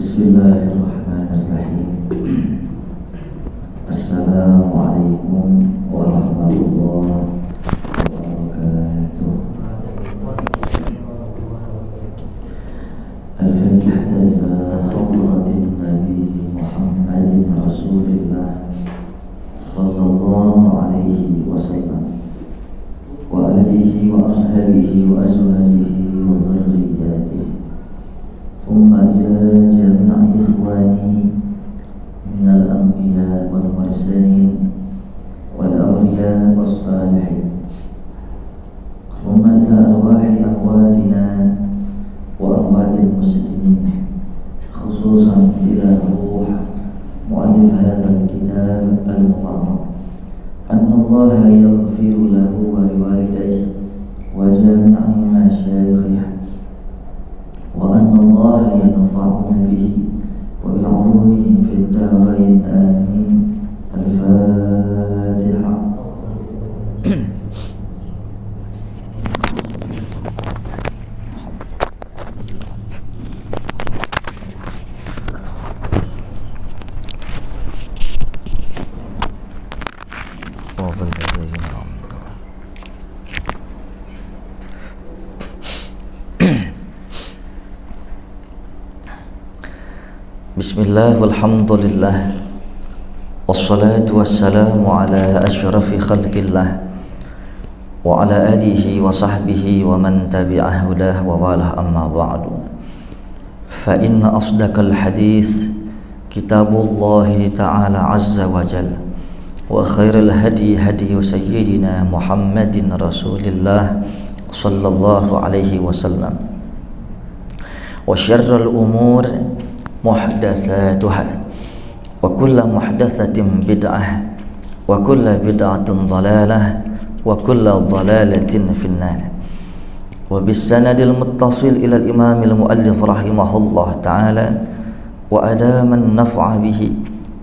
Bismillahirrahmanirrahim. Assalamualaikum warahmatullahi wabarakatuh. Al-Fatihah ila hadratin Nabi Muhammadin Rasulillah sallallahu alaihi wasallam wa alihi wa ashabihi wa azwajihi wa dhurriyyatihi. Thumma ila jami'i ikhwani minal anbiya wal mursalin wal awliya was salihin. Thumma ila arwahi amwatina wa amwatil muslimin, khususan ila ruh mu'allif hadzal kitab al-mubarak. Anna Allah yaghfiru lahu wa liwalidayhi wa jami'i masyayikhihi, wa anna Allah yanfa'una bihi wa bi'ulumihi fid darain amin. Al-Fatiha. Bismillah walhamdulillah wassalatu wassalamu ala ashrafi khalqillah wa ala alihi wa sahbihi wa man tabi'ah hudah wa walah, amma ba'du. Fa inna asdaqal hadis kitabullahi ta'ala azza wa jalla wa khairal hadi hadi sayyidina Muhammadin Rasulillah sallallahu alaihi wasallam wa syarrul umur muhdatsatuha wa kullu muhdatsatin bid'ah wa kullu bid'atin dhalalah wa kullu dhalalatin finnar. Wa bis sanadil muttasil ila al-imam al-muallif rahimahullah ta'ala wa adama an-naf'a bihi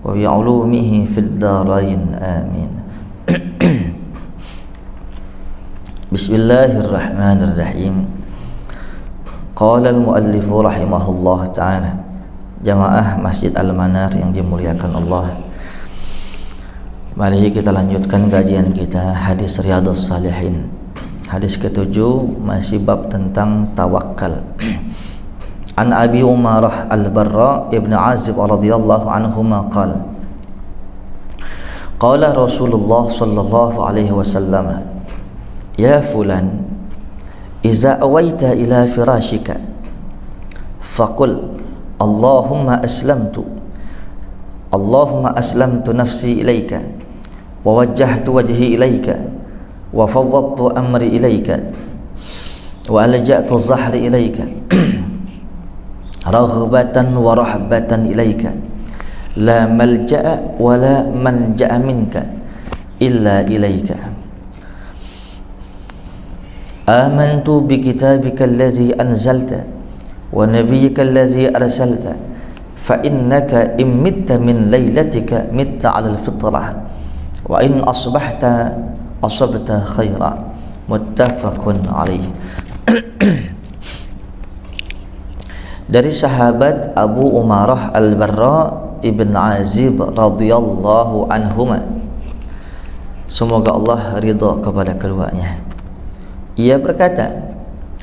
wa bi 'ulumihi fid darain amin. Bismillahirrahmanirrahim. Qala al-muallif rahimahullah ta'ala. Jamaah Masjid Al-Manar yang dimuliakan Allah, mari kita lanjutkan kajian kita hadis Riyadhus Shalihin. Hadis ke-7 masih bab tentang tawakal. An Abi Umarah Al-Barra ibn Azib radhiyallahu anhuma qala qala Rasulullah sallallahu alaihi wasallam, ya fulan, iza awaita ila firashika faqul Allahumma aslamtu nafsi ilaika wa wajjahtu wajhi ilaika wa fawwadtu amri ilaika wa alja'tu zahri ilaika raghbatan wa rahbatan ilaika la malja'a wa la manja'a minka illa ilaika. Amantu bi kitabika allazi anzalta wa nabiyyika allazi arsalta fa innaka in mitta min lailatika mitta 'ala al-fitrah wa in asbahta asabta khaira. Muttafaqun alaih. Dari sahabat Abu Umarah Al-Barra ibn Azib radhiyallahu anhuma, semoga Allah ridha kepada keduanya, ia berkata,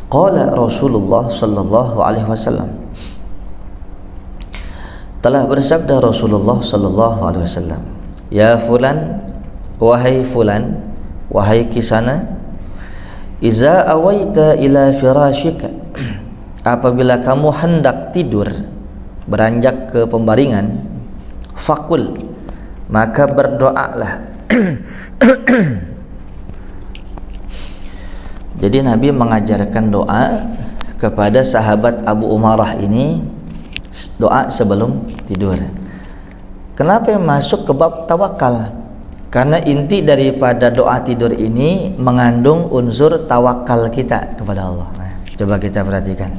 qala Rasulullah sallallahu alaihi wasallam, telah bersabda Rasulullah sallallahu alaihi wasallam, ya fulan, wahai fulan, wahai kisana, iza awaita ila firashika, apabila kamu hendak tidur, beranjak ke pembaringan, faqul, maka berdoalah. Jadi Nabi mengajarkan doa kepada sahabat Abu Umarah ini, doa sebelum tidur. Kenapa masuk ke bab tawakal? Karena inti daripada doa tidur ini mengandung unsur tawakal kita kepada Allah. Nah, coba kita perhatikan.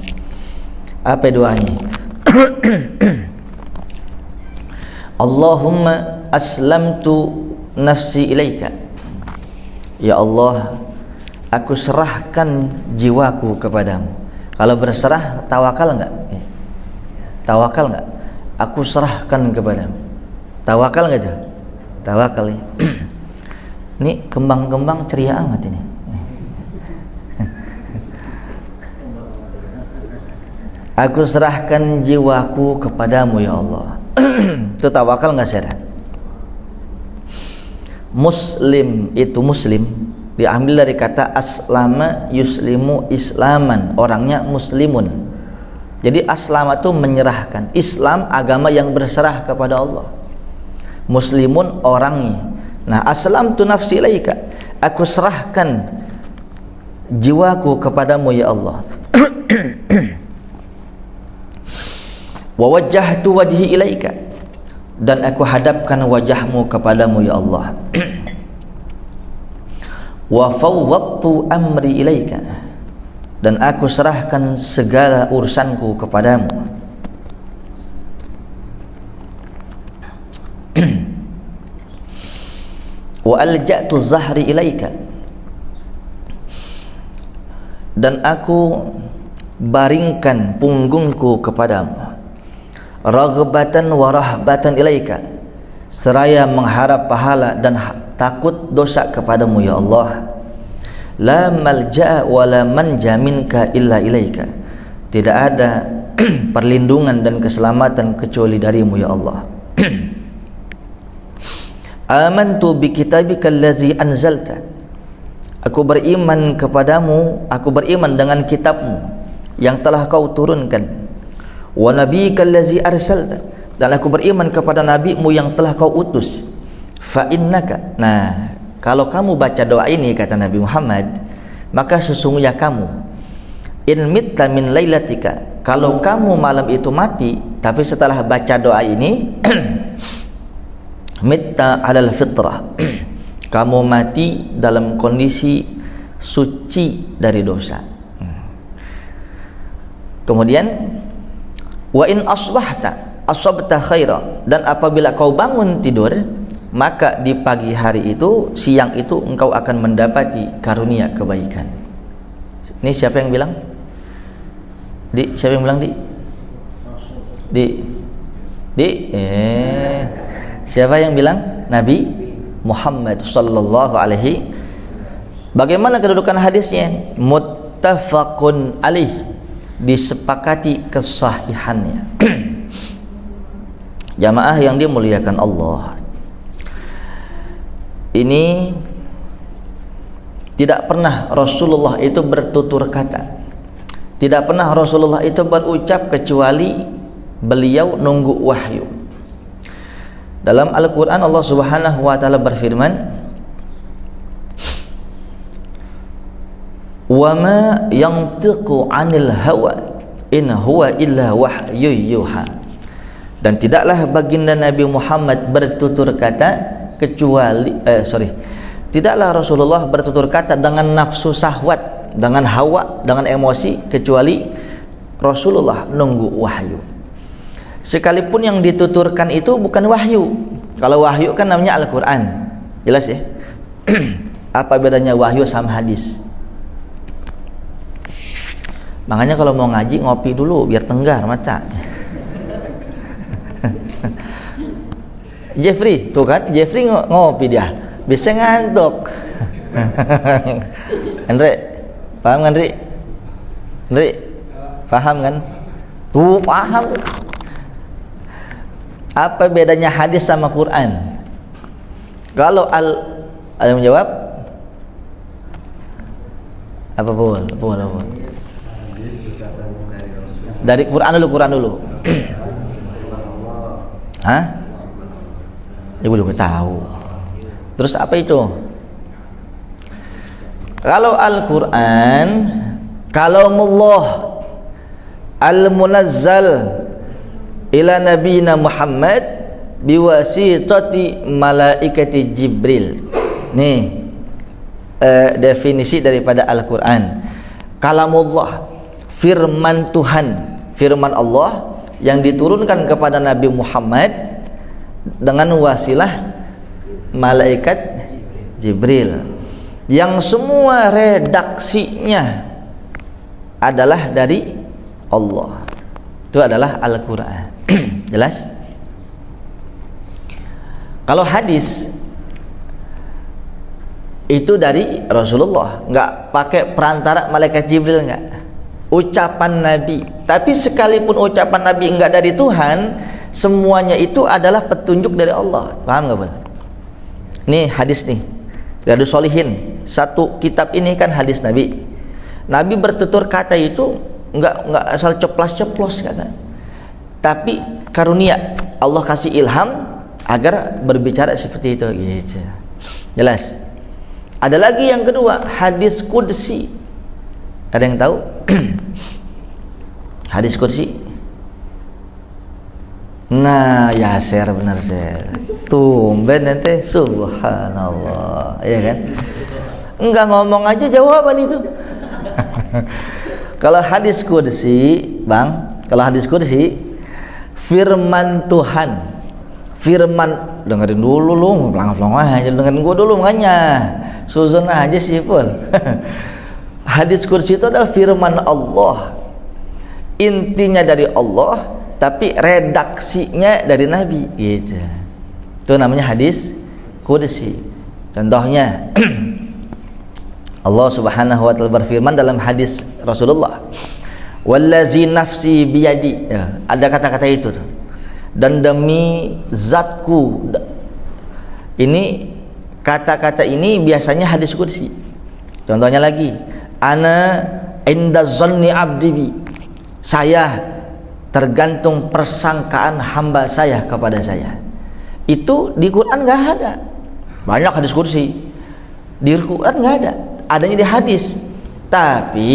Apa doanya? Allahumma aslamtu nafsi ilaika. Ya Allah, aku serahkan jiwaku kepadamu. Kalau berserah tawakal enggak? Tawakal enggak? Aku serahkan kepadamu. Tawakal enggak itu? Tawakal. Ini kembang-kembang ceria amat ini. Aku serahkan jiwaku kepadamu ya Allah. Itu tawakal enggak saudara? Muslim itu muslim diambil dari kata aslama yuslimu islaman, orangnya muslimun. Jadi aslama itu menyerahkan. Islam agama yang berserah kepada Allah. Muslimun orangnya. Nah, aslamtu nafsi ilaika, aku serahkan jiwaku kepadamu ya Allah. Wa wajjahtu wajhi ilaika, dan aku hadapkan wajahmu kepadamu ya Allah. Wa fawwadtu amri ilaika, dan aku serahkan segala urusanku kepadamu. Wa alja'tu zahri ilaika, dan aku baringkan punggungku kepadamu. Raghbatan wa rahbatan ilaika, seraya mengharap pahala dan takut dosa kepadamu ya Allah. La malja'a wa la manja minka illa ilaika, tidak ada perlindungan dan keselamatan kecuali darimu ya Allah. Amantu bi kitabika allazi anzalta, aku beriman kepadamu, aku beriman dengan kitabmu yang telah kau turunkan. Wa nabiyyika allazi arsalta, dan aku beriman kepada nabimu yang telah kau utus. Fa innaka, nah kalau kamu baca doa ini kata Nabi Muhammad, maka sesungguhnya kamu in mitta min lailatika, kalau kamu malam itu mati tapi setelah baca doa ini mitta alal fitrah, kamu mati dalam kondisi suci dari dosa. Kemudian wa in asbahta asabta khaira, dan apabila kau bangun tidur, maka di pagi hari itu, siang itu engkau akan mendapati karunia kebaikan. Ini siapa yang bilang? Siapa yang bilang siapa yang bilang? Nabi Muhammad sallallahu alaihi. Bagaimana kedudukan hadisnya? Muttafaqun alaih, disepakati kesahihannya. Jamaah yang dimuliakan Allah, ini tidak pernah Rasulullah itu bertutur kata, tidak pernah Rasulullah itu berucap kecuali beliau nunggu wahyu. Dalam Al-Quran Allah Subhanahu wa ta'ala berfirman, wa ma yantiqu 'anil hawa in huwa illa wahyu yuha, dan tidaklah baginda Nabi Muhammad bertutur kata kecuali tidaklah Rasulullah bertutur kata dengan nafsu syahwat, dengan hawa, dengan emosi, kecuali Rasulullah nunggu wahyu. Sekalipun yang dituturkan itu bukan wahyu. Kalau wahyu kan namanya Al-Quran, jelas ya. Apa bedanya wahyu sama hadis? Makanya kalau mau ngaji ngopi dulu biar tenggar mata. Jeffrey, tuh kan, Jeffrey ngopi dia, bisa ngantuk. Andre, paham kan Andre? Andre, paham kan? Tuh paham. Apa bedanya hadis sama Quran? Kalau ada yang menjawab? Apa pun? Dari Quran dulu. Hah? Ibu juga tahu. Terus apa itu? Kalau Al-Quran, kalamullah al-munazzal ila nabiyina Muhammad biwasitati malaikati Jibril. Nih definisi daripada Al-Quran. Kalamullah, firman Tuhan, firman Allah yang diturunkan kepada Nabi Muhammad dengan wasilah malaikat Jibril, yang semua redaksinya adalah dari Allah. Itu adalah Al-Qur'an. Jelas? Kalau hadis itu dari Rasulullah, enggak pakai perantara malaikat Jibril, enggak. Ucapan Nabi. Tapi sekalipun ucapan Nabi enggak dari Tuhan, semuanya itu adalah petunjuk dari Allah. Paham enggak, Bang? Nih hadis nih. Riyadhus Shalihin. Satu kitab ini kan hadis Nabi. Nabi bertutur kata itu enggak asal ceplas-ceplos kata. Tapi karunia, Allah kasih ilham agar berbicara seperti itu gitu. Jelas? Ada lagi yang kedua, hadis qudsi. Ada yang tahu? Hadis qudsi? Nah, ya share benar share. Tumben ente, subhanallah, ya kan? Enggak ngomong aja jawaban itu. Kalau hadis qudsi, Bang, kalau hadis qudsi firman Tuhan. Firman, dengerin dulu lu, pelang-pelang aja, dengerin gua dulu makanya. Susun aja sih pun. Hadis qudsi itu adalah firman Allah. Intinya dari Allah, tapi redaksinya dari Nabi gitu. Itu namanya hadis qudsi. Contohnya Allah Subhanahu wa taala berfirman dalam hadis Rasulullah, "Wallazi nafsi biyadi." Ya, ada kata-kata itu tuh. Dan demi zatku. Ini kata-kata ini biasanya hadis qudsi. Contohnya lagi, ana inda zanni abdi bi. Saya tergantung persangkaan hamba saya kepada saya. Itu di Quran enggak ada. Banyak hadis qudsi. Di Quran enggak ada. Adanya di hadis. Tapi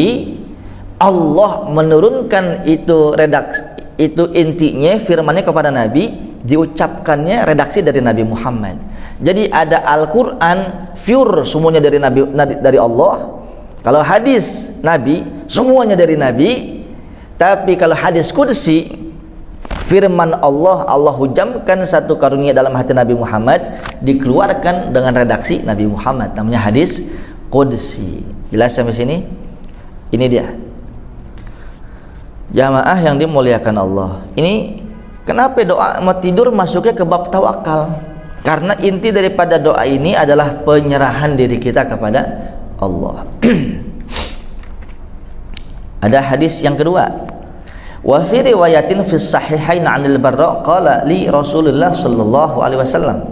Allah menurunkan itu redaksi, itu intinya firmannya kepada Nabi, diucapkannya redaksi dari Nabi Muhammad. Jadi ada Al-Quran pure semuanya dari Nabi, dari Allah. Kalau hadis Nabi semuanya dari Nabi. Tapi kalau hadis qudsi firman Allah, Allah hujamkan satu karunia dalam hati Nabi Muhammad, dikeluarkan dengan redaksi Nabi Muhammad, namanya hadis qudsi. Jelas sampai sini? Ini dia jamaah yang dimuliakan Allah. Ini kenapa doa mau tidur masuknya ke bab tawakal? Karena inti daripada doa ini adalah penyerahan diri kita kepada Allah. Ada hadis yang kedua. Wa fi riwayatin fi sahihain 'anil Barra qala li Rasulullah sallallahu alaihi wasallam.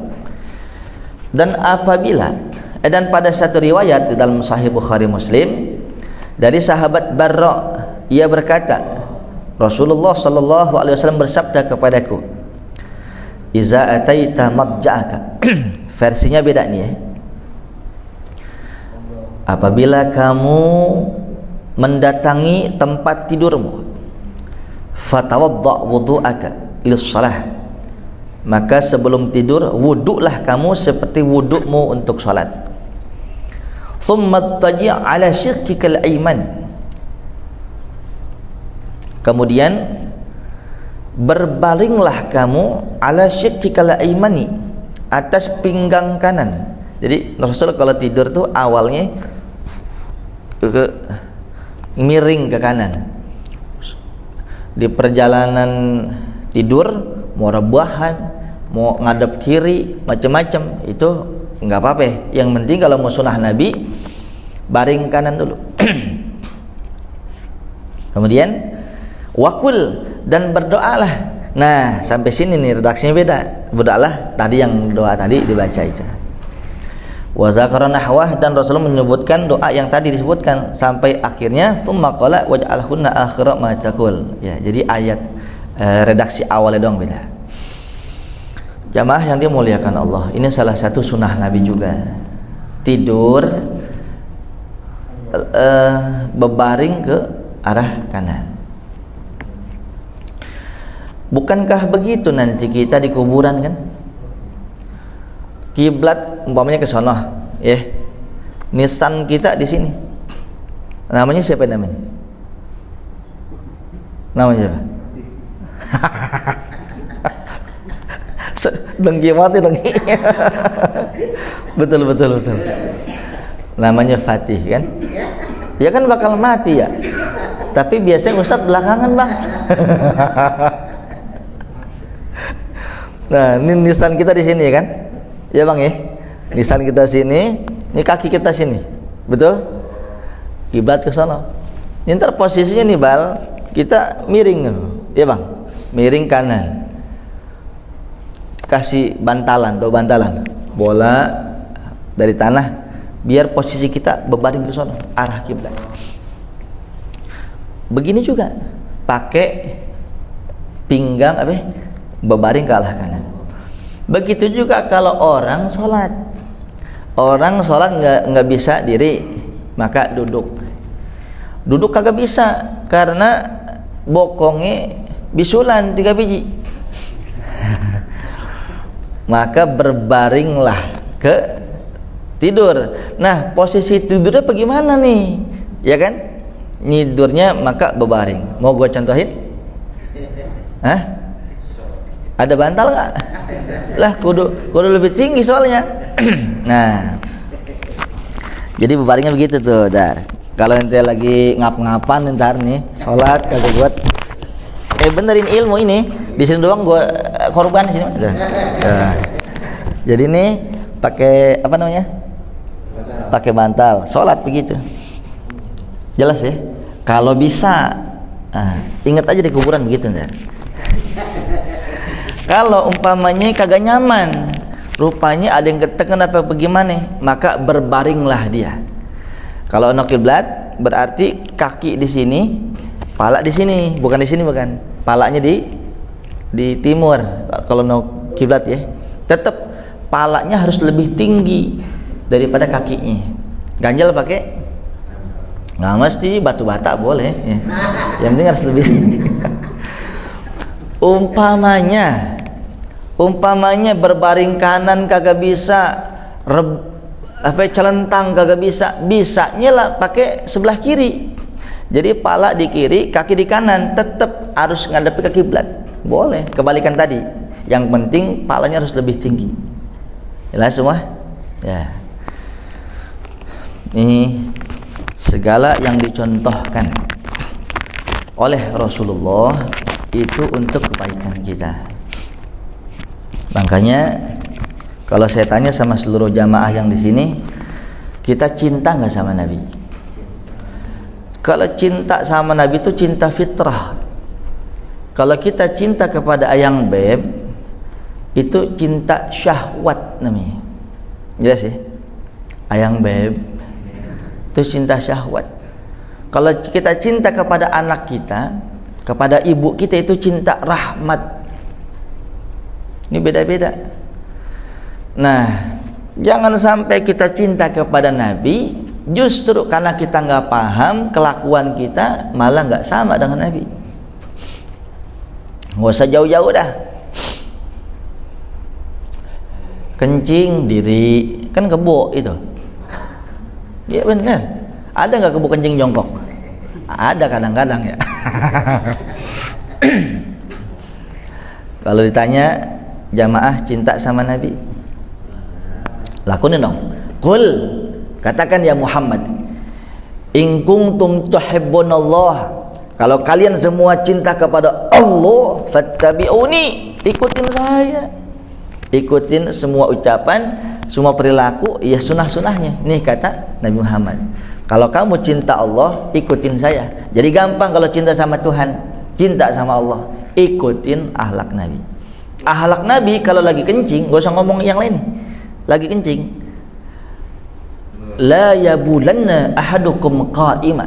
Dan apabila dan pada satu riwayat di dalam Sahih Bukhari Muslim dari sahabat Barra, ia berkata, Rasulullah sallallahu alaihi wasallam bersabda kepadaku, "Iza ataita madja'aka." Versinya beda nih ya. Apabila kamu mendatangi tempat tidurmu, fatawadda wudu'aka lis-shalah. Maka sebelum tidur wuduklah kamu seperti wudukmu untuk salat. Thumma taji' ala syiqqikal ayman. Kemudian berbalinglah kamu ala syiqqikal aymani, atas pinggang kanan. Jadi Rasul kalau tidur tuh awalnya miring ke kanan. Di perjalanan tidur mau rebahan, mau ngadep kiri, macam-macam, itu enggak apa-apa. Yang penting kalau mau sunnah Nabi, baring kanan dulu. Kemudian wakul, dan berdoalah. Nah, sampai sini nih redaksinya beda. Berdoalah tadi yang doa tadi dibaca itu. Wa zakara nahwah, dan Rasulullah menyebutkan doa yang tadi disebutkan sampai akhirnya summa qala waj'alhunna akhira ma taqul. Ya, jadi ayat redaksi awalnya doang beda. Jamaah yang dimuliakan Allah, ini salah satu sunnah Nabi juga. Tidur berbaring ke arah kanan. Bukankah begitu nanti kita di kuburan kan? Kiblat umpamanya ke sono, ya. Nisan kita di sini. Namanya siapa namanya? Namanya siapa? Dengki mati dengki. Betul. Namanya Fatih kan? Ya kan bakal mati ya. Tapi biasanya Ustaz belakangan bang. Nah, ini nisan kita di sini kan? Ya bang ya. Nisan kita sini, ini kaki kita sini, betul? Kiblat ke sana. Ini ntar posisinya nih bal, kita miring, ya bang, miring kanan. Kasih bantalan, tahu bantalan? Bola dari tanah, biar posisi kita berbaring ke sana, arah kiblat. Begini juga, pakai pinggang berbaring ke arah kanan. Begitu juga kalau orang sholat. Orang sholat nggak bisa diri, maka duduk. Duduk kagak bisa karena bokongnya bisulan 3 biji. Maka berbaringlah ke tidur. Nah, posisi tidurnya bagaimana nih? Ya kan? Tidurnya maka berbaring. Mau gua contohin? Hah? Ada bantal nggak? Lah, kudu lebih tinggi soalnya. Nah, jadi berbaringnya begitu tuh, dar. Kalau ente lagi ngap-ngapan ntar nih, sholat kagak buat, benerin ilmu ini, di sini doang gua korban di sini. Nah, jadi nih pakai apa namanya? Pakai bantal, sholat begitu. Jelas ya? Kalau bisa, ingat aja di kuburan begitu ntar. Kalau umpamanya kagak nyaman, rupanya ada yang ketekan apa bagaimana, maka berbaringlah dia. Kalau no kiblat berarti kaki di sini, pala di sini, bukan di sini bukan. Palanya di timur. Kalau no kiblat ya, tetap palanya harus lebih tinggi daripada kakinya. Ganjal pakai? Nggak mesti batu bata boleh. Ya. Yang penting harus lebih tinggi. Umpamanya berbaring kanan kagak bisa, celentang kagak bisa, bisanya lah pakai sebelah kiri. Jadi pala di kiri, kaki di kanan, tetap harus ngadepi ke kiblat. Boleh, kebalikan tadi. Yang penting palanya harus lebih tinggi. Jelas semua? Ya. Ini segala yang dicontohkan oleh Rasulullah itu untuk kebaikan kita. Makanya kalau saya tanya sama seluruh jamaah yang di sini, kita cinta nggak sama Nabi? Kalau cinta sama Nabi itu cinta fitrah. Kalau kita cinta kepada ayang beb, itu cinta syahwat namanya. Jelas ya? Ayang beb itu cinta syahwat. Kalau kita cinta kepada anak kita, kepada ibu kita, itu cinta rahmat. Ini beda-beda. Nah, jangan sampai kita cinta kepada Nabi, justru karena kita nggak paham, kelakuan kita malah nggak sama dengan Nabi. Nggak usah jauh-jauh dah. Kencing diri, kan kebo itu. Iya benar. Ada nggak kebo kencing jongkok? Ada kadang-kadang ya. Kalau ditanya jamaah cinta sama Nabi, lakunin dong. Qul, katakan ya Muhammad, in kuntum tuhibbunallah, kalau kalian semua cinta kepada Allah, fattabi'uni, ikutin saya. Ikutin semua ucapan, semua perilaku, ya sunnah-sunnahnya. Nih kata Nabi Muhammad, kalau kamu cinta Allah, ikutin saya. Jadi gampang kalau cinta sama Tuhan, cinta sama Allah, ikutin akhlak Nabi. Akhlak Nabi kalau lagi kencing, gak usah ngomong yang lain. Lagi kencing, la yabulanna ahadukum qa'ima,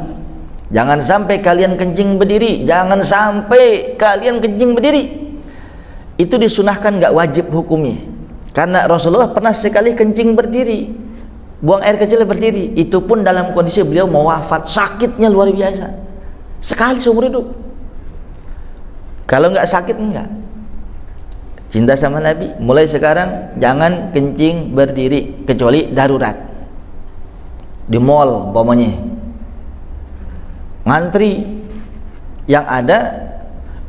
jangan sampai kalian kencing berdiri. Jangan sampai kalian kencing berdiri. Itu disunahkan, gak wajib hukumnya. Karena Rasulullah pernah sekali kencing berdiri, buang air kecil berdiri. Itu pun dalam kondisi beliau mau wafat, sakitnya luar biasa. Sekali seumur hidup. Kalau gak sakit enggak. Cinta sama Nabi, mulai sekarang jangan kencing berdiri kecuali darurat. Di mall umpamanya ngantri, yang ada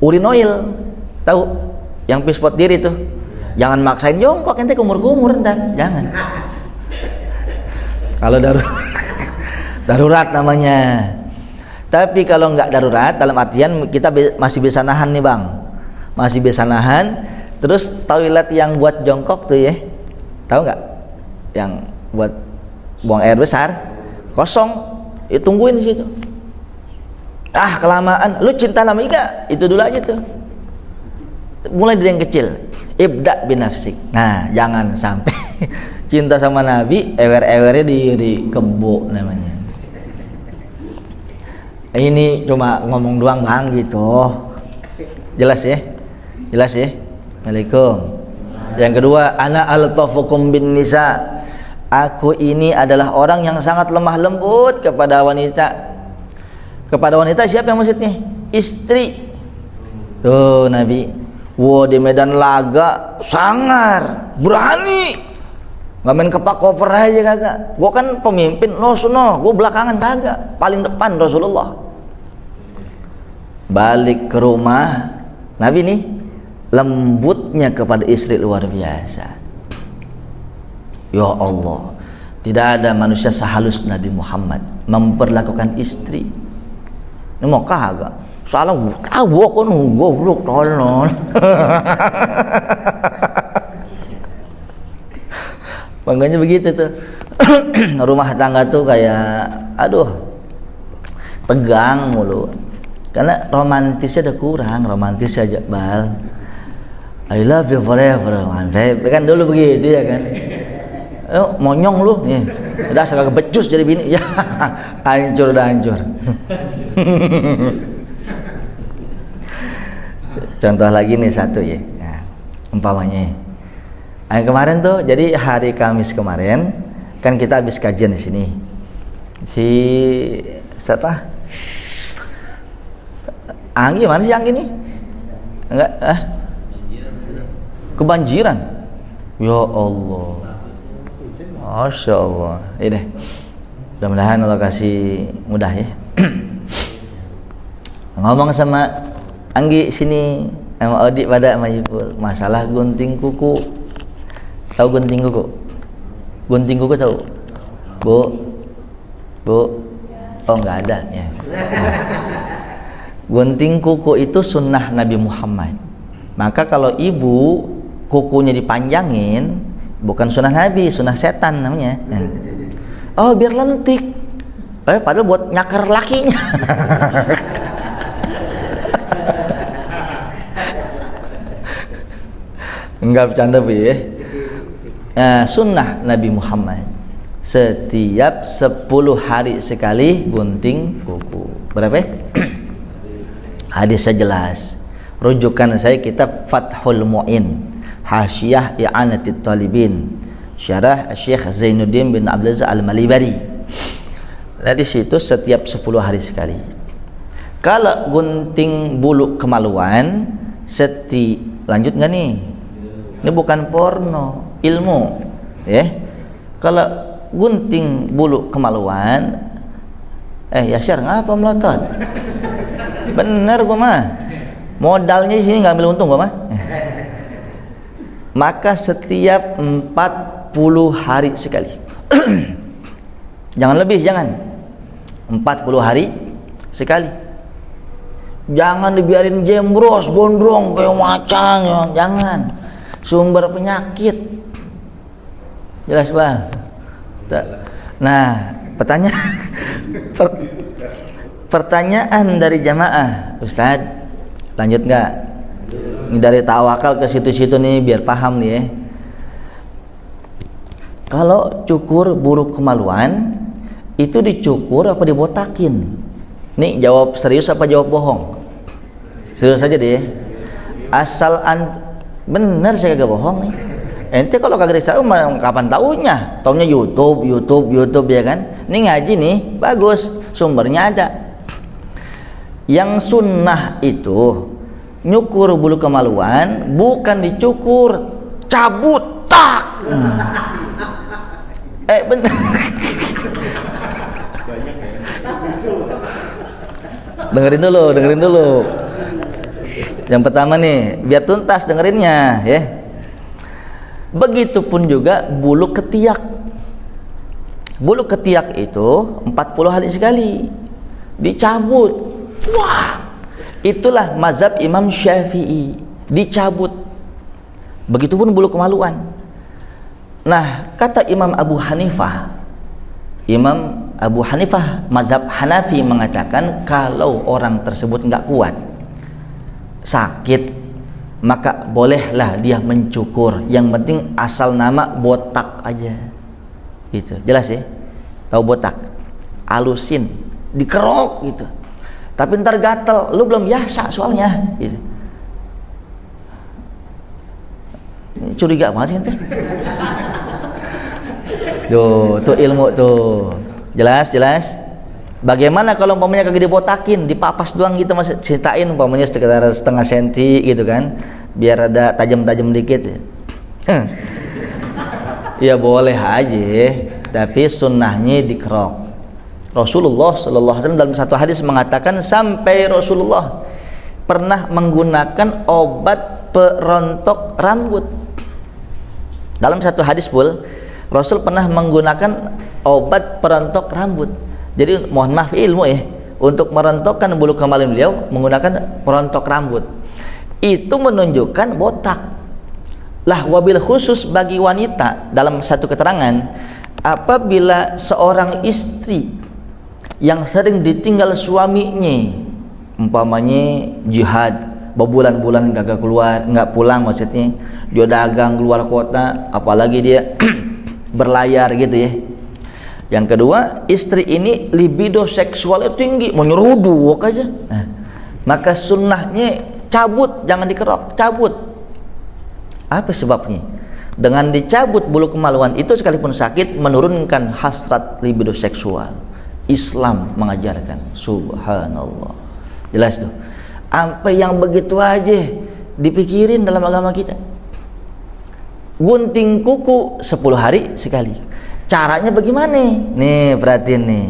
urinoil, tahu? Yang pispot diri tuh. Jangan maksain jongkok, ente kumur-kumur ntar, jangan. Kalau darurat namanya. Tapi kalau nggak darurat, dalam artian kita masih bisa nahan nih bang, masih bisa nahan. Terus toilet yang buat jongkok tuh ya, tahu nggak? Yang buat buang air besar, kosong, ya tungguin di situ. Ah kelamaan, lu cinta lama enggak? Itu dulu aja tuh. Mulai dari yang kecil, ibda binafsik. Nah jangan sampai cinta sama Nabi, ewer-ewernya di kebo namanya. Ini cuma ngomong doang bang gitu. Jelas ya? Jelas ya? Assalamualaikum. Yang kedua, ana altafukum bin nisa. Aku ini adalah orang yang sangat lemah lembut kepada wanita. Kepada wanita siapa yang maksudnya? Istri. Tuh Nabi, wow di medan laga sangar, berani. Nggak main kepak koper aja kagak. Gua kan pemimpin, no, gua belakangan kagak, paling depan Rasulullah. Balik ke rumah, Nabi nih lembutnya kepada istri luar biasa. Ya Allah, tidak ada manusia sehalus Nabi Muhammad memperlakukan istri. Ini mau kagak? Soalnya tahu kan goblok tolol. Makanya begitu tuh. Rumah tangga tuh kayak aduh tegang mulu. Karena romantisnya udah kurang, romantis aja bal. I love you forever, man. Kan dulu begitu ya kan. Monyong lu nih. Udah segala becus jadi bini. Ya, hancur dah hancur. Contoh lagi nih satu ya. Nah, umpamanya. Yang kemarin tuh, jadi hari Kamis kemarin kan kita habis kajian di sini. Si siapa? Anggi mana sih Anggi nih? Enggak, kebanjiran. Ya Allah. Masya Allah. Ini mudah-mudahan Allah kasih mudah ya. Ngomong sama Anggi sini, sama Odi pada sama Ipul, masalah gunting kuku. Tahu gunting kuku? Gunting kuku tahu? Bu? Oh nggak ada ya. Gunting kuku itu sunnah Nabi Muhammad. Maka kalau ibu kukunya dipanjangin, bukan sunnah Nabi, sunnah setan namanya. Oh biar lentik. Padahal buat nyakar lakinya. Enggak bercanda Bu ya. Sunnah Nabi Muhammad setiap 10 hari sekali gunting kuku. Berapa? Hadisnya jelas. Rujukan saya kitab Fathul Mu'in, Hasyiah I'anatit Talibin, Syarah Syekh Zainuddin bin Abdul Aziz Al-Malibari. Dari situ setiap 10 hari sekali. Kalau gunting bulu kemaluan, lanjut nggak nih? Ini bukan porno, ilmu, ya. Kalau gunting bulu kemaluan, Yasir ngapa melotot? Bener gua mah. Modalnya di sini nggak ambil untung gua mah. Maka setiap 40 hari sekali. Jangan lebih, jangan. 40 hari sekali. Jangan dibiarin jembros, gondrong kayak macan, jangan. Sumber penyakit. Jelas Bang? Nah, pertanyaan dari jamaah, Ustaz, lanjut nggak? Ini dari tawakal ke situ-situ nih biar paham nih ya. Kalau cukur bulu kemaluan itu dicukur apa dibotakin? Nih jawab serius apa jawab bohong? Serius aja deh. Asal bener saya kagak bohong nih. Ente kalau kagak tahu kapan taunya? Taunya YouTube ya kan? Ini ngaji nih, bagus, sumbernya ada. Yang sunnah itu nyukur bulu kemaluan bukan dicukur, cabut tak. Bener. Dengerin dulu. Yang pertama nih, biar tuntas dengerinnya ya. Begitupun juga bulu ketiak. Bulu ketiak itu 40 hari sekali. dicabut. Wah, itulah mazhab Imam Syafi'i, dicabut. Begitupun bulu kemaluan. Nah, kata Imam Abu Hanifah mazhab Hanafi mengatakan kalau orang tersebut nggak kuat, sakit, maka bolehlah dia mencukur. Yang penting asal nama botak aja. Gitu. Jelas ya? Tahu botak? Alusin, dikerok gitu. Tapi ntar gatel, lu belum biasa soalnya. Gitu. Ini curiga banget sih ente. Tuh ilmu tuh. Jelas. Bagaimana kalau umpamanya kagak dibotakin, dipapas doang gitu, masih ceritain umpamanya sekitar setengah senti gitu kan, biar ada tajam-tajam dikit ya. Ya boleh aja, tapi sunnahnya dikerok. Rasulullah sallallahu alaihi wasallam dalam satu hadis mengatakan sampai Rasulullah pernah menggunakan obat perontok rambut. Dalam satu hadis pul, Rasul pernah menggunakan obat perontok rambut. Jadi mohon maaf ilmu ya, untuk merontokkan bulu kemaluan beliau menggunakan perontok rambut. Itu menunjukkan botak. Lah wabil khusus bagi wanita, dalam satu keterangan, apabila seorang istri yang sering ditinggal suaminya, umpamanya jihad, berbulan-bulan gak keluar, nggak pulang maksudnya, dia dagang keluar kota, apalagi dia berlayar gitu ya. Yang kedua, istri ini libido seksualnya tinggi, menyeruduk aja. Nah, maka sunnahnya cabut, jangan dikerok, cabut. Apa sebabnya? Dengan dicabut bulu kemaluan itu sekalipun sakit menurunkan hasrat libido seksual. Islam mengajarkan, subhanallah. Jelas tuh. Apa yang begitu aja dipikirin dalam agama kita. Gunting kuku 10 hari sekali. Caranya bagaimana? Nih perhatiin nih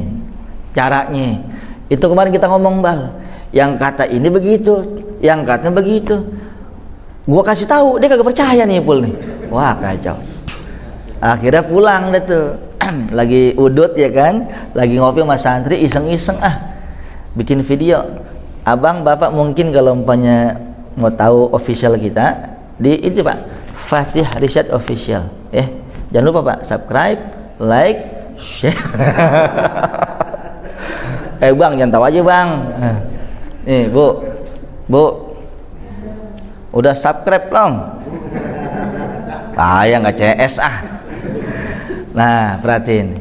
caranya. Itu kemarin kita ngomong bal, yang kata ini begitu, yang katanya begitu. Gua kasih tahu, dia kagak percaya nih pul nih. Wah kacau. Akhirnya pulang deh tuh. Lagi udut ya kan, lagi ngopi sama santri, iseng-iseng bikin video. Abang bapak mungkin kalau umpamanya mau tahu official kita di itu Pak, Fatih Rishad Official. Jangan lupa Pak, subscribe, like, share. Bang, jangan tahu aja bang. Nih bu, udah subscribe belum? Ya nggak CS Nah perhatiin,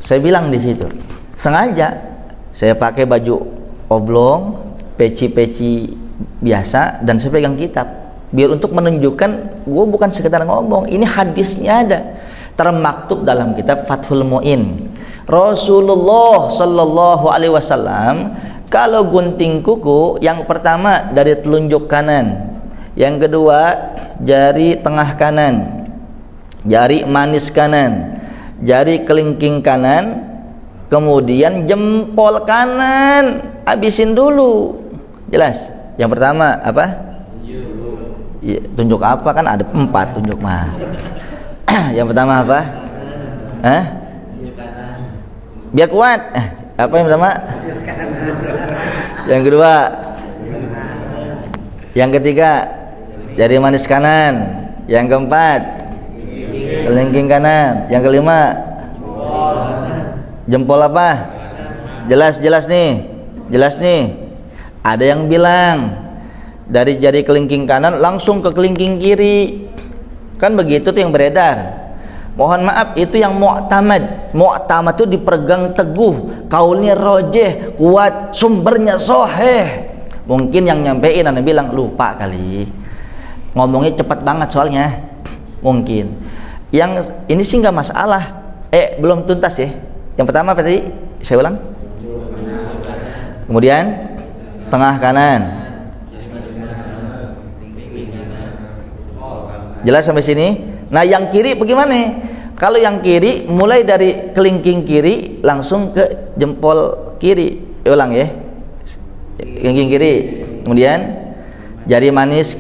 saya bilang di situ, sengaja saya pakai baju oblong, peci-peci biasa, dan saya pegang kitab, biar untuk menunjukkan gue bukan sekedar ngomong, ini hadisnya ada termaktub dalam kitab Fathul Mu'in. Rasulullah sallallahu alaihi wasallam kalau gunting kuku, yang pertama dari telunjuk kanan, yang kedua jari tengah kanan, jari manis kanan, jari kelingking kanan, kemudian jempol kanan habisin dulu. Jelas? Yang pertama apa? Tunjuk apa, kan ada 4 tunjuk mah. Yang pertama apa? Biar kuat. Apa yang pertama? Yang kedua? Yang ketiga? Jari manis kanan. Yang keempat? Kelingking kanan. Yang kelima? Jempol apa? Jelas nih. Ada yang bilang dari jari kelingking kanan langsung ke kelingking kiri, kan begitu tuh yang beredar. Mohon maaf, itu yang mu'tamad. Mu'tamad itu dipegang teguh, kaulnya rojeh, kuat, sumbernya soheh. Mungkin yang nyampein anda bilang lupa kali, ngomongnya cepat banget soalnya. Mungkin yang ini sih nggak masalah. Belum tuntas ya. Yang pertama apa tadi? Saya ulang. Kemudian tengah kanan. Jelas sampai sini? Nah, yang kiri bagaimana? Kalau yang kiri mulai dari kelingking kiri langsung ke jempol kiri. Ulang ya. Kelingking kiri. Kemudian jari manis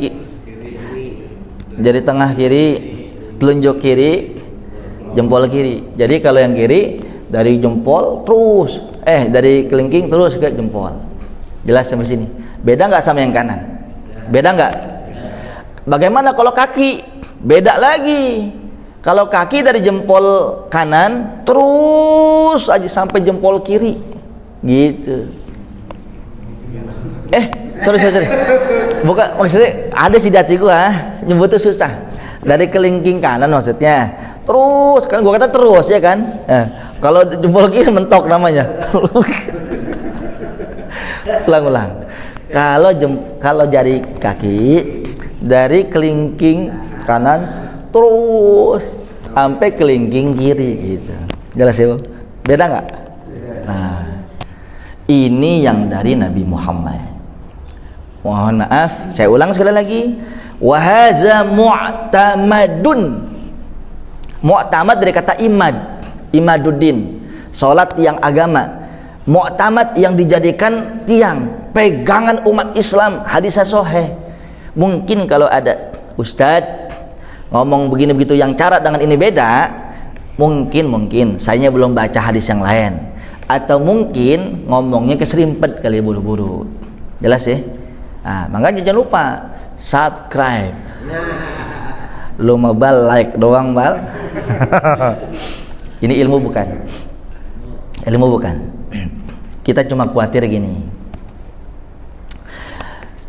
jari tengah kiri, telunjuk kiri, jempol kiri. Jadi kalau yang kiri dari jempol terus Dari kelingking terus ke jempol. Jelas sampai sini. Beda nggak sama yang kanan? Beda nggak? Bagaimana kalau kaki? Beda lagi. Kalau kaki dari jempol kanan terus aja sampai jempol kiri, gitu. Sorry. Bukan, maksudnya ada sih di hati gua, nyebut itu susah. Dari kelingking kanan maksudnya. Terus kan gua kata terus ya kan. Kalau jempol kiri mentok namanya. Ulang. Kalau jari kaki dari kelingking kanan terus sampai kelingking kiri gitu. Jelas ya, Bang? Beda nggak? Nah, ini yang dari Nabi Muhammad. Mohon maaf, saya ulang sekali lagi. Wa hadza mu'tamadun. Mu'tamad dari kata imaduddin, salat yang agama. Mu'tamad yang dijadikan tiang pegangan umat Islam, hadis sahih. Mungkin kalau ada ustadz ngomong begini begitu yang cara dengan ini beda, mungkin saya belum baca hadis yang lain, atau mungkin ngomongnya keserimpet kali buru-buru. Jelas ya? Makanya jangan lupa subscribe. Lu mau like doang bal. Ini ilmu bukan. Kita cuma khawatir gini,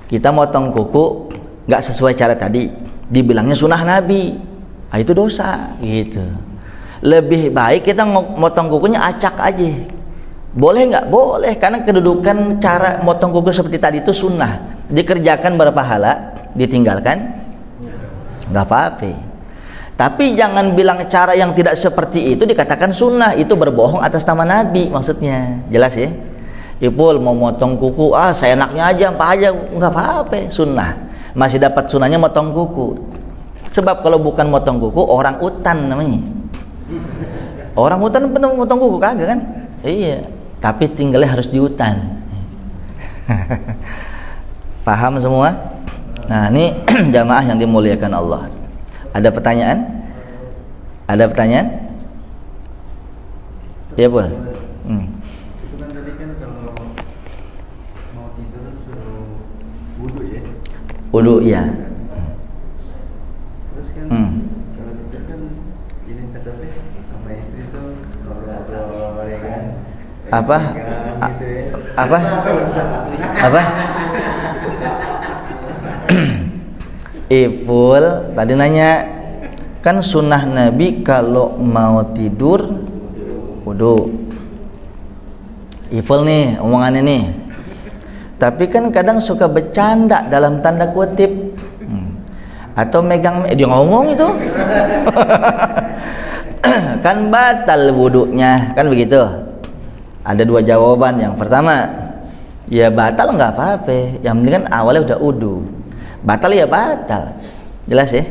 kita motong kuku nggak sesuai cara tadi, dibilangnya sunnah Nabi, itu dosa gitu. Lebih baik kita motong kukunya acak aja. Boleh nggak? Boleh, karena kedudukan cara motong kuku seperti tadi itu sunnah. Dikerjakan berpahala, ditinggalkan nggak apa-apa. Tapi jangan bilang cara yang tidak seperti itu dikatakan sunnah, itu berbohong atas nama Nabi maksudnya. Jelas ya? Ipul mau motong kuku, saya enaknya aja, apa aja, nggak apa-apa, sunnah. Masih dapat sunnahnya motong kuku. Sebab kalau bukan motong kuku, orang utan namanya. Orang hutan pernah motong kuku kagak kan? Iya, tapi tinggalnya harus di hutan. Paham semua? Nah, ini jamaah yang dimuliakan Allah. Ada pertanyaan? Ada pertanyaan? Ya, boleh. Itu kan tadi kan kalau mau tidur suruh wudu ya? Wudu, iya. Terus kan kalau tidur kan ini setupnya sama istri tuh ngobrol-ngobrol ya kan? Apa? Gitu ya. Apa? Ipul tadi nanya, kan sunnah Nabi kalau mau tidur wudu. Ipul nih omongannya nih. Tapi kan kadang suka bercanda dalam tanda kutip, atau megang dia ngomong itu. Kan batal wudunya, kan begitu. Ada dua jawaban. Yang pertama, ya batal nggak apa-apa. Yang penting kan awalnya udah wudu. Batal ya batal, jelas ya.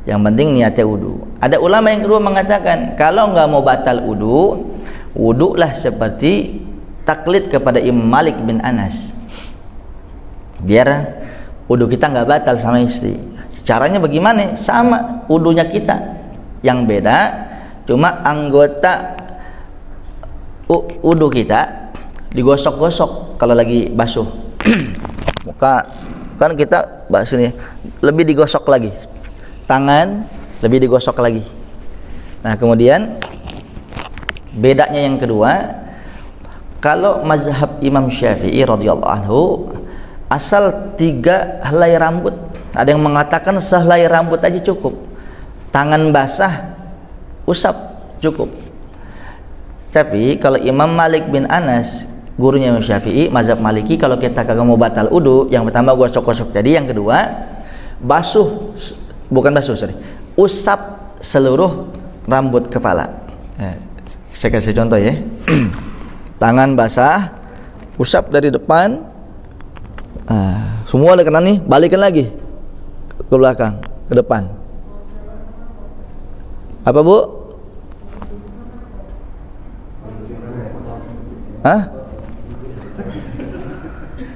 Yang penting niatnya wudu. Ada ulama yang kedua mengatakan, kalau nggak mau batal wudu, wudulah seperti taklid kepada Imam Malik bin Anas, biar wudu kita nggak batal sama istri. Caranya bagaimana? Sama wudunya kita, yang beda cuma anggota wudu kita digosok-gosok kalau lagi basuh. Muka kan kita bahas ini lebih digosok lagi, tangan lebih digosok lagi. Nah, kemudian bedanya yang kedua, kalau mazhab Imam Syafi'i radhiyallahu anhu, asal 3 helai rambut. Ada yang mengatakan sehelai rambut aja cukup, tangan basah usap cukup. Tapi kalau Imam Malik bin Anas, gurunya Imam Syafi'i, mazhab Maliki, kalau kita kagak mau batal wudu, yang pertama gosok-gosok. Jadi yang kedua, usap seluruh rambut kepala. Saya kasih contoh ya. Tangan basah, usap dari depan, semua ada kena nih, balikan lagi ke belakang, ke depan. Apa bu?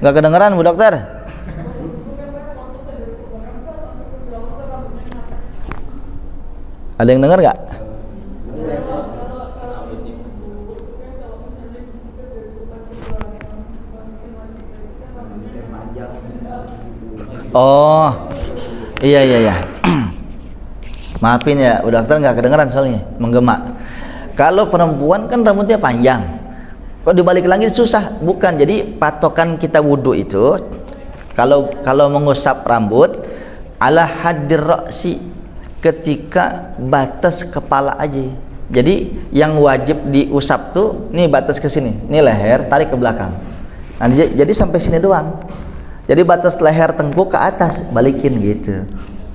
Nggak kedengeran bu dokter? Ada yang dengar nggak? Oh, iya. Maafin ya, udah dokter nggak kedengeran soalnya menggema. Kalau perempuan kan rambutnya panjang, kok dibalik lagi susah. Bukan, jadi patokan kita wudu itu kalau mengusap rambut ala haddir ra'si, ketika batas kepala aja. Jadi yang wajib diusap tuh nih batas ke sini, nih leher tarik ke belakang. Nah, jadi sampai sini doang. Jadi batas leher tengkuk ke atas balikin gitu.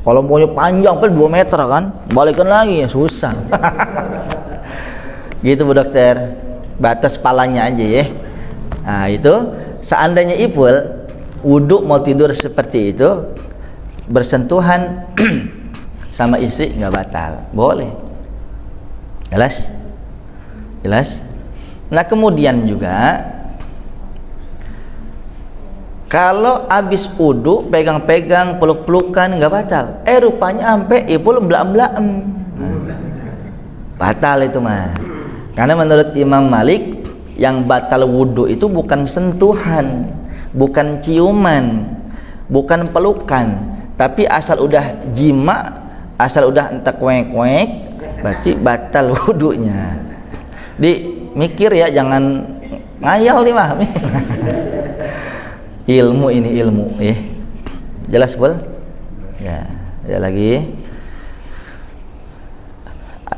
Kalau maunya panjang sampai 2 meter kan, balikin lagi ya susah. Gitu Bu Dokter. Batas kepalanya aja ya. Nah, itu seandainya Ipul wudu mau tidur seperti itu, bersentuhan sama istri nggak batal, boleh. Jelas. Nah, kemudian juga kalau habis wudu pegang-pegang, peluk-pelukan nggak batal. Rupanya sampai Ipul mblaem-mblaem. Batal itu mah. Karena menurut Imam Malik yang batal wudu itu bukan sentuhan, bukan ciuman, bukan pelukan, tapi asal udah jima, asal udah entek kuek-kuek, berarti batal wudunya. Mikir ya, jangan ngayal nih mah. Ilmu ini ilmu ya. Jelas Bol? Ya, ada lagi.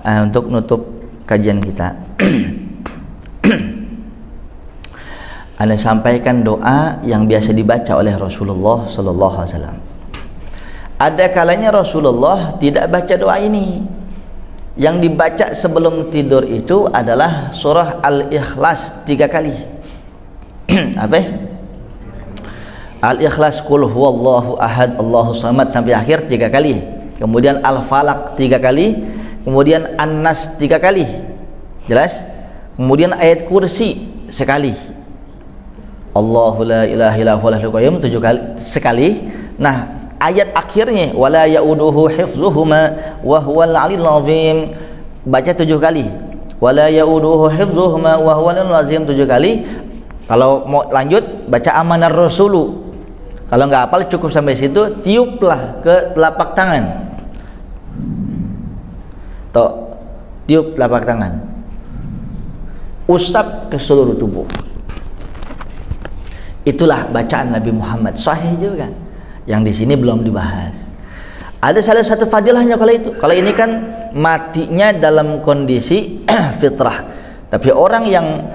Untuk nutup kajian kita. Anda sampaikan doa yang biasa dibaca oleh Rasulullah sallallahu alaihi wasallam. Ada kalanya Rasulullah tidak baca doa ini. Yang dibaca sebelum tidur itu adalah surah Al-Ikhlas 3 kali. Apa? Al-Ikhlas, qul huwallahu ahad, Allahus samad sampai akhir 3 kali. Kemudian Al-Falaq 3 kali, kemudian An-Nas 3 kali. Jelas? Kemudian ayat kursi sekali. Allahu la ilaha illa huwal hayyul qayyum 7 kali sekali. Nah, ayat akhirnya wala yauduhu hifzuhuma wa huwal aliyul azim baca 7 kali. Wala yauduhu hifzuhuma wa huwal aliyul azim 7 kali. Kalau mau lanjut baca amanar rasulu. Kalau nggak hafal cukup sampai situ, tiuplah ke telapak tangan. Tiup telapak tangan. Usap ke seluruh tubuh. Itulah bacaan Nabi Muhammad. Sahih juga. Yang di sini belum dibahas. Ada salah satu fadilahnya kalau itu. Kalau ini kan matinya dalam kondisi fitrah. Tapi orang yang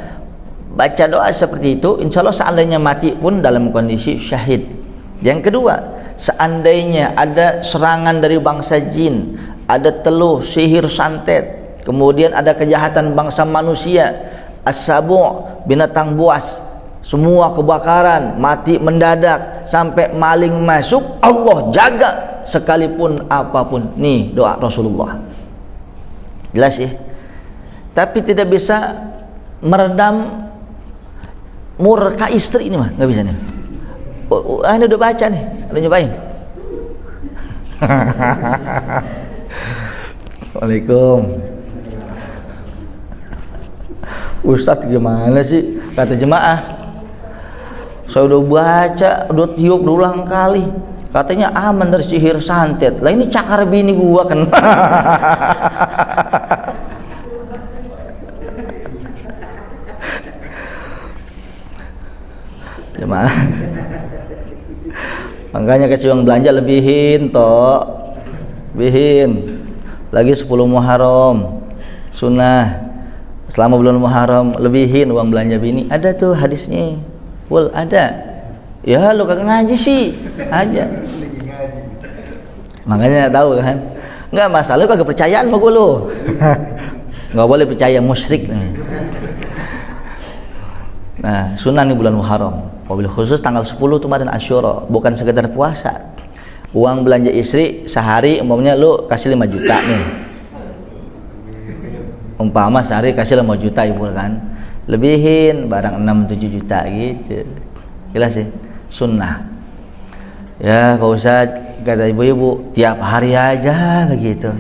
baca doa seperti itu, insya Allah seandainya mati pun dalam kondisi syahid. Yang kedua, seandainya ada serangan dari bangsa jin, ada teluh, sihir, santet, kemudian ada kejahatan bangsa manusia, as-sabu', binatang buas, semua kebakaran, mati mendadak, sampai maling masuk, Allah jaga sekalipun apapun. Nih doa Rasulullah. Jelas ya? Tapi tidak bisa meredam murka istri ini mah, nggak bisa nih. Ini udah baca nih, ada nyobain. Waalaikum. Ustadz gimana sih? Kata jemaah, saya udah baca, udah tiup berulang kali, katanya aman dari sihir santet. Lah ini cakar bini gua kan. Jemaah, makanya kasih uang belanja lebihin lebihin. Lagi 10 Muharram sunnah, selama bulan Muharram lebihin uang belanja bini. Ada tuh hadisnya. Wal ada. Ya lu kagak ngaji sih aja. Makanya tahu kan. Enggak masalah lu kagak percayaan sama gua lu. Enggak boleh percaya, musyrik nih. Nah, sunnah nih bulan Muharram. Wabil khusus tanggal 10 tuh Ramadan Asyura, bukan sekedar puasa. Uang belanja istri sehari umpamanya lu kasih 5 juta nih. Umpama sehari kasih 5 juta ibu kan. Lebihin barang 6-7 juta gitu. Jelas sih, sunnah. Ya Pak Ustadz, kata ibu-ibu, tiap hari aja begitu.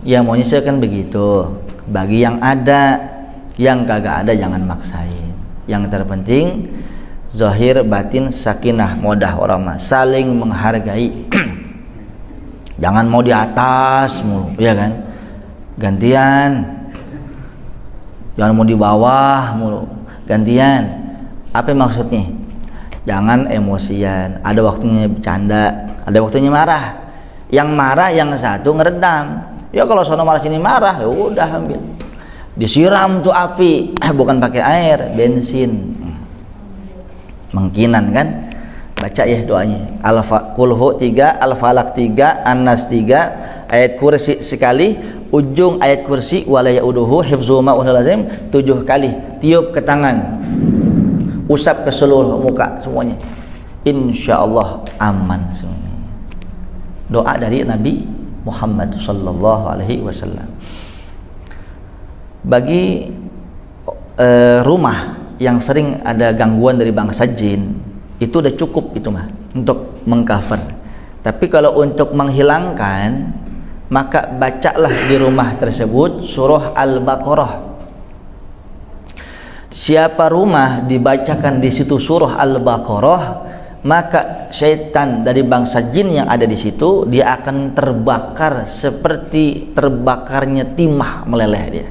Ya maunya saya kan begitu. Bagi yang ada, yang kagak ada jangan maksain. Yang terpenting zahir batin sakinah mawaddah warahmah, saling menghargai. Jangan mau di atas mulu, ya kan? Gantian. Jangan mau di bawah mulu, gantian. Apa maksudnya? Jangan emosian. Ada waktunya bercanda, ada waktunya marah. Yang marah yang satu ngeredam. Ya kalau sono marah sini marah, ya udah ambil. Disiram tuh api, bukan pakai air, bensin. Mengkinan kan? Baca ya doanya. Qul-hu 3, Al-Falaq 3, An-Nas 3, ayat kursi sekali, ujung ayat kursi wala yauduhu hifzuhuma wa lazim 7 kali. Tiup ke tangan. Usap ke seluruh muka semuanya. Insyaallah aman semuanya. Doa dari Nabi Muhammad sallallahu alaihi wasallam. Bagi rumah yang sering ada gangguan dari bangsa jin, itu udah cukup itu mah untuk mengcover. Tapi kalau untuk menghilangkan, maka bacalah di rumah tersebut surah Al-Baqarah. Siapa rumah dibacakan di situ surah Al-Baqarah, maka syaitan dari bangsa jin yang ada di situ dia akan terbakar seperti terbakarnya timah meleleh dia.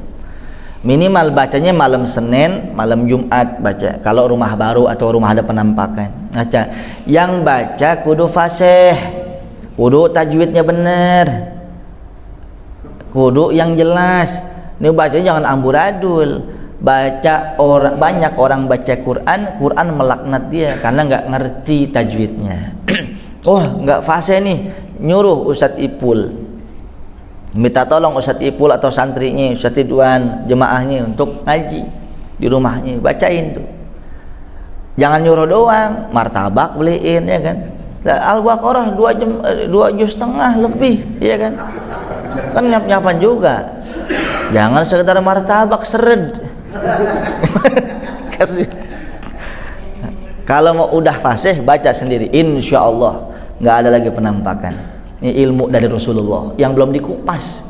Minimal bacanya malam Senin, malam Jumat baca. Kalau rumah baru atau rumah ada penampakan, baca. Yang baca kudu fasih, kudu tajwidnya bener, kudu yang jelas. Ini bacanya jangan amburadul. Baca banyak orang baca Quran melaknat dia karena nggak ngerti tajwidnya. Oh nggak fasih nih, nyuruh Ustadz Ipul. Minta tolong Ustadz Ipul atau santrinya, Ustadz Ridwan, jemaahnya untuk ngaji di rumahnya, bacain tuh. Jangan nyuruh doang, martabak beliin ya kan. Al-Baqarah 2 juz setengah lebih, ya kan. Kan nyap-nyapan juga. Jangan sekedar martabak seret. Kalau mau udah fasih baca sendiri, insyaallah nggak ada lagi penampakan. Ini ilmu dari Rasulullah yang belum dikupas.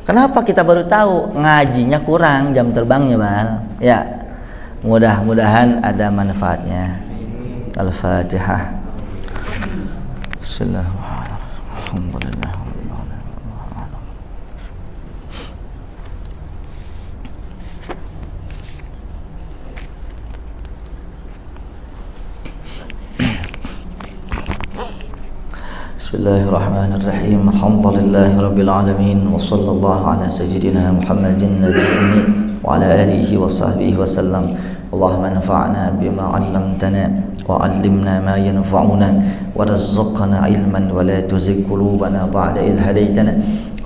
Kenapa kita baru tahu? Ngajinya kurang jam terbangnya, Bang. Ya. Mudah-mudahan ada manfaatnya. Al-Fatihah. Bismillahirrahmanirrahim. Bismillahirrahmanirrahim. Alhamdulillahi rabbil alamin wa sallallahu ala sayyidina Muhammadin nabiyyi wa ala alihi wa sahbihi wa sallam. Allahumma anfa'na bima 'allamtana wa 'allimna ma yanfa'una wa razzaqna 'ilman wa la tuzigh qulubana ba'da idh hadaytana.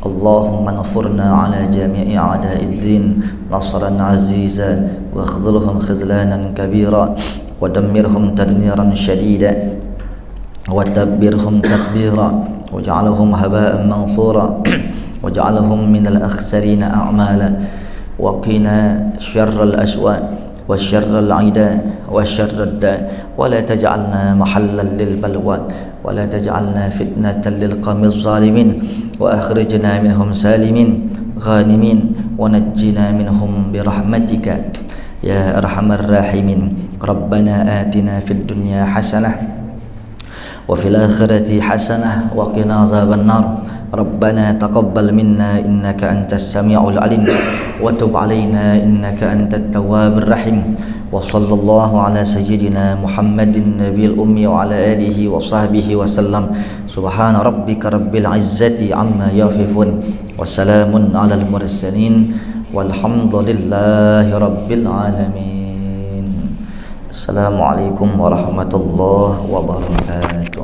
Allahumma anfurna 'ala jami'i a'da'id din nasran 'aziza wa khzulhum khizlanan kabira wa dammirhum tadmiran shadida وتبرهم تتبيرا واجعلهم هباء منثورا واجعلهم من الأخسرين أعمالا وقنا شر الأسواء وشر العداء وشر الداء ولا تجعلنا محلا للبلوى ولا تجعلنا فتنة للقوم الظالمين وأخرجنا منهم سالمين غانمين ونجنا منهم برحمتك يا أرحم الراحمين ربنا آتنا في الدنيا حسنة وفي الآخرة حسنة وقنا عذاب النار ربنا تقبل منا إنك أنت السميع العليم وتب علينا إنك أنت التواب الرحيم وصلى الله على سيدنا محمد النبي الأمي وعلى آله وصحبه وسلم سبحان ربك رب العزة عما يصفون وسلام على المرسلين والحمد لله رب العالمين. Assalamualaikum warahmatullahi wabarakatuh.